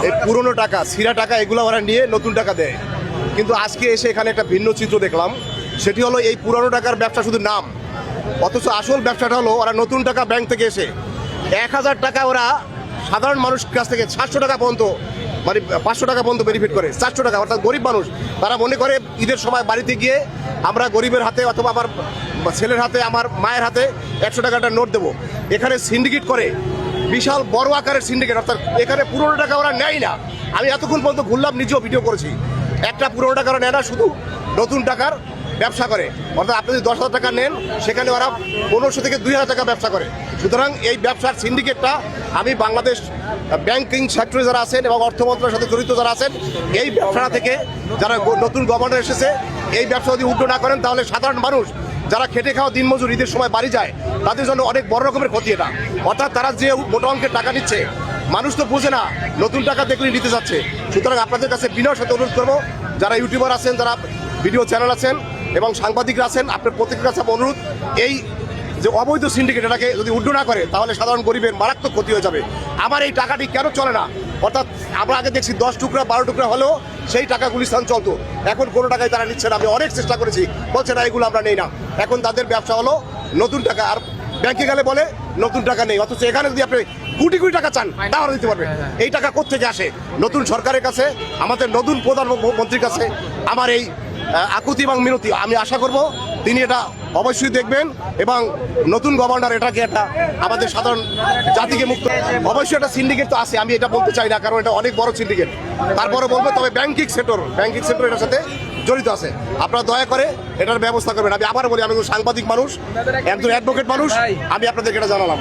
এই পুরনো টাকা, ছিঁড়া টাকা এগুলো ওরা নিয়ে নতুন টাকা দেয়। কিন্তু আজকে এসে এখানে একটা ভিন্ন চিত্র দেখলাম, সেটি হলো এই পুরনো টাকার ব্যবসা শুধু নাম, অথচ আসল ব্যবসাটা হলো ওরা নতুন টাকা ব্যাংক থেকে এসে 1000 টাকা ওরা সাধারণ মানুষের কাছ থেকে 700 টাকা পর্যন্ত, মানে 500 টাকা পর্যন্ত বেনিফিট করে। 400 টাকা, অর্থাৎ গরিব মানুষ তারা মনে করে ঈদের সময় বাড়িতে গিয়ে আমরা গরিবের হাতে অথবা আমার ছেলের হাতে, আমার মায়ের হাতে 100 টাকাটা নোট দেবো। এখানে সিন্ডিকেট করে, বিশাল বড় আকারের সিন্ডিকেট, অর্থাৎ এখানে পুরনো টাকা ওরা নেয় না। আমি এতক্ষণ পর্যন্ত ঘুরলাম, নিজেও ভিডিও করেছি। একটা পুরনো টাকা ওরা নেয় না, শুধু নতুন টাকার ব্যবসা করে। অর্থাৎ আপনি যদি 10,000 টাকা নেন, সেখানে ওরা 1500 থেকে 2000 টাকা ব্যবসা করে। সুতরাং এই ব্যবসার সিন্ডিকেটটা আমি বাংলাদেশ ব্যাংকিং সেক্টরে যারা আছেন এবং অর্থ মন্ত্রণালয়ের সাথে জড়িত যারা আছেন, এই ব্যবসাটা থেকে যারা নতুন গভর্নর এসেছে, এই ব্যবসা যদি উদ্যোগ না করেন, তাহলে সাধারণ মানুষ যারা খেটে খাওয়া দিনমজুর ঈদের সময় বাড়ি যায়, তাদের জন্য অনেক বড় রকমের ক্ষতি এটা। অর্থাৎ তারা যে মোটা অঙ্কের টাকা নিচ্ছে, মানুষ তো বোঝে না, নতুন টাকা দেখলে নিতে যাচ্ছে। সুতরাং আপনাদের কাছে বিনয়ের সাথে অনুরোধ করবো, যারা ইউটিউবার আছেন, যারা ভিডিও চ্যানেল আছেন এবং সাংবাদিকরা আছেন, আপনার প্রত্যেকের কাছে অনুরোধ, এই যে অবৈধ সিন্ডিকেট এটাকে যদি উড্ড না করে, তাহলে সাধারণ গরিবের মারাত্মক ক্ষতি হয়ে যাবে। আমার এই টাকাটি কেন চলে না? অর্থাৎ আমরা আগে দেখছি 10 টুকরা 12 টুকরা হলেও সেই টাকা গুলিস্তান চলতো। এখন কোনো টাকায় তারা নিচ্ছে না। আমি অনেক চেষ্টা করেছি, বলছে না এগুলো আমরা নেই না। এখন তাদের ব্যবসা হলো নতুন টাকা, আর ব্যাংকে গেলে বলে নতুন টাকা নেই। অথচ এখানে যদি আপনি কোটি কোটি টাকা চান, তাহলে দিতে পারবে। এই টাকা কোত্থেকে আসে? নতুন সরকারের কাছে, আমাদের নতুন প্রধানমন্ত্রীর কাছে আমার এই আকুতি এবং মিনতি। আমি আশা করব তিনি এটা অবশ্যই দেখবেন এবং নতুন গভর্নর এটাকে একটা আমাদের সাধারণ জাতিকে মুক্ত, অবশ্যই একটা সিন্ডিকেট তো আছে, আমি এটা বলতে চাই না, কারণ এটা অনেক বড় সিন্ডিকেট। তারপরে বলবো, তবে ব্যাংকিং সেক্টর এটার সাথে জড়িত আছে। আপনারা দয়া করে এটার ব্যবস্থা করবেন। আমি আবার বলি, আমি একজন সাংবাদিক মানুষ, একজন অ্যাডভোকেট মানুষ, আমি আপনাদেরকে এটা জানালাম।